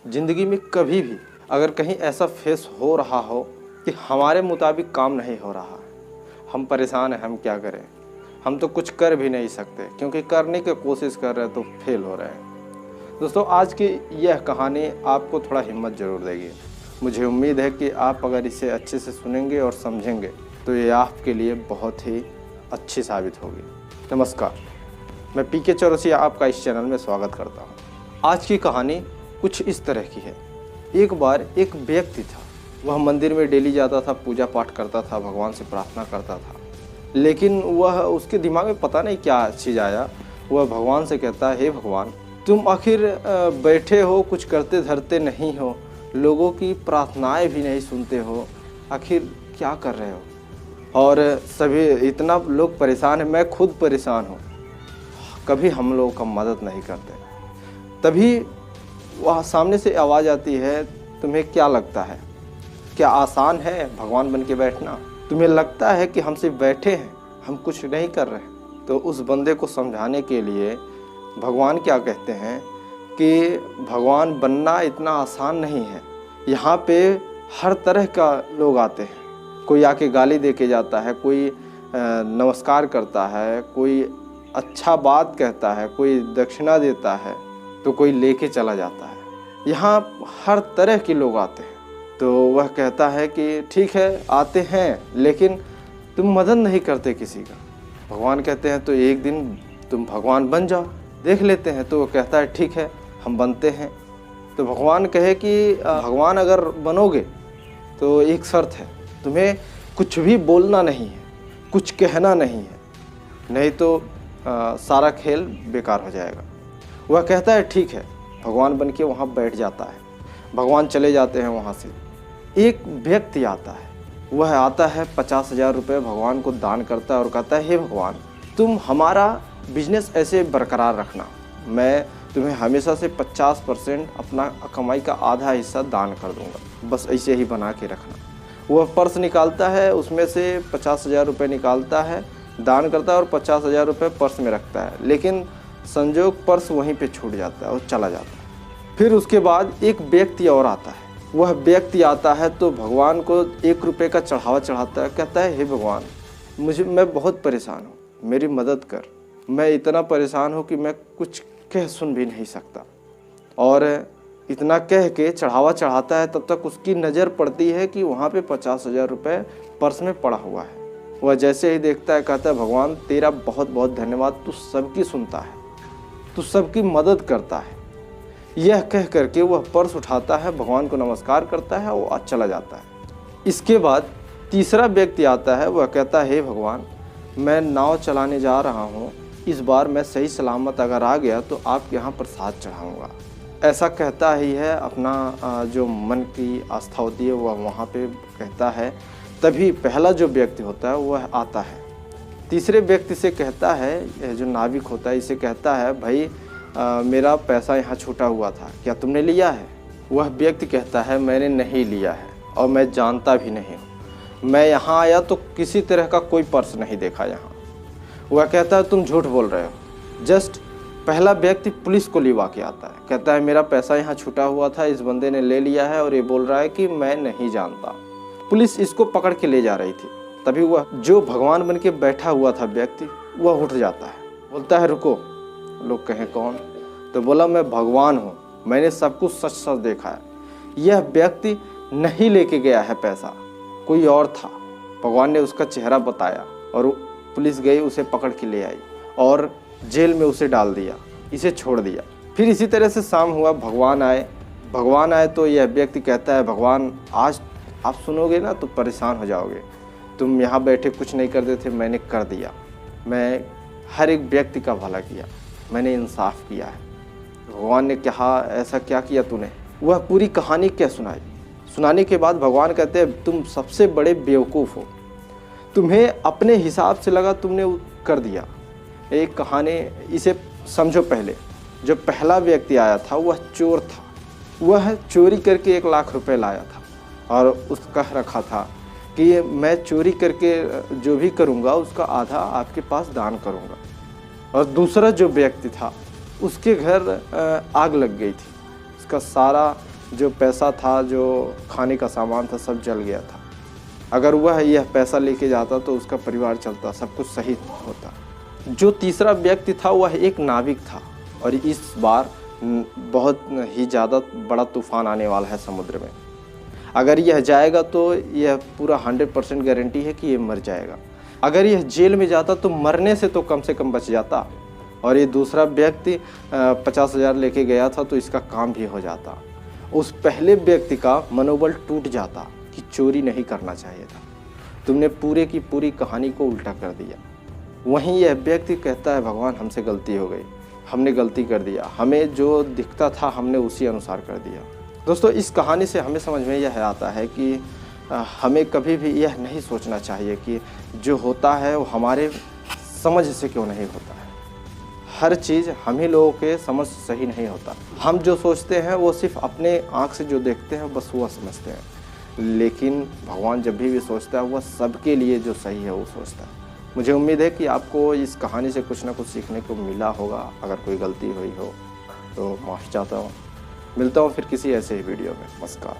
ज़िंदगी में कभी भी अगर कहीं ऐसा फेस हो रहा हो कि हमारे मुताबिक काम नहीं हो रहा है, हम परेशान हैं, हम क्या करें, हम तो कुछ कर भी नहीं सकते क्योंकि करने की कोशिश कर रहे हैं तो फेल हो रहे हैं। दोस्तों, आज की यह कहानी आपको थोड़ा हिम्मत ज़रूर देगी। मुझे उम्मीद है कि आप अगर इसे अच्छे से सुनेंगे और समझेंगे तो ये आपके लिए बहुत ही अच्छी साबित होगी। नमस्कार, मैं पीके चौरसिया आपका इस चैनल में स्वागत करता हूँ। आज की कहानी कुछ इस तरह की है। एक बार एक व्यक्ति था, वह मंदिर में डेली जाता था, पूजा पाठ करता था, भगवान से प्रार्थना करता था। लेकिन वह उसके दिमाग में पता नहीं क्या चीज़ आया। वह भगवान से कहता है, हे भगवान, तुम आखिर बैठे हो, कुछ करते धरते नहीं हो, लोगों की प्रार्थनाएं भी नहीं सुनते हो, आखिर क्या कर रहे हो? और सभी इतना लोग परेशान हैं, मैं खुद परेशान हूँ, कभी हम लोगों का मदद नहीं करते। तभी वह सामने से आवाज़ आती है, तुम्हें क्या लगता है, क्या आसान है भगवान बन के बैठना? तुम्हें लगता है कि हम सिर्फ बैठे हैं, हम कुछ नहीं कर रहे हैं? तो उस बंदे को समझाने के लिए भगवान क्या कहते हैं कि भगवान बनना इतना आसान नहीं है। यहाँ पे हर तरह का लोग आते हैं। कोई आके गाली दे के जाता है, कोई नमस्कार करता है, कोई अच्छा बात कहता है, कोई दक्षिणा देता है, तो कोई लेके चला जाता है। यहाँ हर तरह के लोग आते हैं। तो वह कहता है कि ठीक है, आते हैं, लेकिन तुम मदद नहीं करते किसी का। भगवान कहते हैं तो एक दिन तुम भगवान बन जाओ, देख लेते हैं। तो वो कहता है ठीक है, हम बनते हैं। तो भगवान कहे कि भगवान अगर बनोगे तो एक शर्त है, तुम्हें कुछ भी बोलना नहीं है, कुछ कहना नहीं है, नहीं तो सारा खेल बेकार हो जाएगा। वह कहता है ठीक है, भगवान बन के वहाँ बैठ जाता है। भगवान चले जाते हैं वहाँ से। एक व्यक्ति आता है, वह आता है 50,000 रुपये भगवान को दान करता है और कहता है, हे भगवान, तुम हमारा बिजनेस ऐसे बरकरार रखना, मैं तुम्हें हमेशा से 50% अपना कमाई का आधा हिस्सा दान कर दूंगा, बस ऐसे ही बना के रखना। वह पर्स निकालता है, उसमें से 50,000 रुपये निकालता है, दान करता है और 50,000 रुपये पर्स में रखता है। लेकिन संजोग पर्स वहीं पे छूट जाता है और चला जाता है। फिर उसके बाद एक व्यक्ति और आता है। वह व्यक्ति आता है तो भगवान को 1 रुपये का चढ़ावा चढ़ाता है। कहता है, हे भगवान, मैं बहुत परेशान हूँ, मेरी मदद कर। मैं इतना परेशान हूँ कि मैं कुछ कह सुन भी नहीं सकता। और इतना कह के चढ़ावा चढ़ाता है। तब तक उसकी नज़र पड़ती है कि वहाँ पे 50,000 रुपये पर्स में पड़ा हुआ है। वह जैसे ही देखता है, कहता है, भगवान तेरा बहुत बहुत धन्यवाद, तू सबकी सुनता है, तू सबकी मदद करता है। यह कह करके वह पर्स उठाता है, भगवान को नमस्कार करता है और चला जाता है। इसके बाद तीसरा व्यक्ति आता है। वह कहता है, हे भगवान, मैं नाव चलाने जा रहा हूँ, इस बार मैं सही सलामत अगर आ गया तो आपके यहाँ प्रसाद चढ़ाऊँगा। ऐसा कहता ही है, अपना जो मन की आस्था होती है वह वहाँ पे कहता है। तभी पहला जो व्यक्ति होता है वह आता है। तीसरे व्यक्ति से कहता है, जो नाविक होता है, इसे कहता है, भाई मेरा पैसा यहाँ छूटा हुआ था, क्या तुमने लिया है? वह व्यक्ति कहता है, मैंने नहीं लिया है और मैं जानता भी नहीं हूँ। मैं यहाँ आया तो किसी तरह का कोई पर्स नहीं देखा यहाँ। वह कहता है, तुम झूठ बोल रहे हो। जस्ट पहला व्यक्ति पुलिस को लिवा के आता है। कहता है, मेरा पैसा यहाँ छूटा हुआ था, इस बंदे ने ले लिया है और ये बोल रहा है कि मैं नहीं जानता। पुलिस इसको पकड़ के ले जा रही थी। तभी वह जो भगवान बन के बैठा हुआ था व्यक्ति, वह उठ जाता है, बोलता है, रुको। लोग कहें कौन? तो बोला, मैं भगवान हूँ, मैंने सब कुछ सच सच देखा है। यह व्यक्ति नहीं लेके गया है पैसा, कोई और था। भगवान ने उसका चेहरा बताया और पुलिस गई, उसे पकड़ के ले आई और जेल में उसे डाल दिया, इसे छोड़ दिया। फिर इसी तरह से शाम हुआ, भगवान आए तो यह व्यक्ति कहता है, भगवान आज आप सुनोगे ना तो परेशान हो जाओगे। तुम यहाँ बैठे कुछ नहीं करते थे, मैंने कर दिया। मैं हर एक व्यक्ति का भला किया, मैंने इंसाफ किया है। भगवान ने कहा, ऐसा क्या किया तूने? वह पूरी कहानी क्या सुनाई। सुनाने के बाद भगवान कहते हैं, तुम सबसे बड़े बेवकूफ़ हो, तुम्हें अपने हिसाब से लगा, तुमने कर दिया। एक कहानी इसे समझो। पहले जो पहला व्यक्ति आया था वह चोर था। वह चोरी करके 1 लाख रुपए लाया था और उसका रखा था कि मैं चोरी करके जो भी करूँगा उसका आधा आपके पास दान करूँगा। और दूसरा जो व्यक्ति था उसके घर आग लग गई थी, उसका सारा जो पैसा था, जो खाने का सामान था, सब जल गया था। अगर वह यह पैसा लेके जाता तो उसका परिवार चलता, सब कुछ सही होता। जो तीसरा व्यक्ति था वह एक नाविक था और इस बार बहुत ही ज़्यादा बड़ा तूफान आने वाला है समुद्र में। अगर यह जाएगा तो यह पूरा 100% गारंटी है कि यह मर जाएगा। अगर यह जेल में जाता तो मरने से तो कम से कम बच जाता, और ये दूसरा व्यक्ति 50,000 लेके गया था तो इसका काम भी हो जाता। उस पहले व्यक्ति का मनोबल टूट जाता कि चोरी नहीं करना चाहिए था, तुमने पूरे की पूरी कहानी को उल्टा कर दिया। वहीं यह व्यक्ति कहता है भगवान हमसे गलती हो गई, हमने गलती कर दिया, हमें जो दिखता था हमने उसी अनुसार कर दिया। दोस्तों, इस कहानी से हमें समझ में यह आता है कि हमें कभी भी यह नहीं सोचना चाहिए कि जो होता है वो हमारे समझ से क्यों नहीं होता है। हर चीज़ हम ही लोगों के समझ से सही नहीं होता। हम जो सोचते हैं वो सिर्फ अपने आँख से जो देखते हैं बस वह समझते हैं, लेकिन भगवान जब भी सोचता है वह सबके लिए जो सही है वो सोचता है। मुझे उम्मीद है कि आपको इस कहानी से कुछ ना कुछ सीखने को मिला होगा। अगर कोई गलती हुई हो तो माफ़ी चाहता हूँ। मिलता हूँ फिर किसी ऐसे ही वीडियो में। नमस्कार।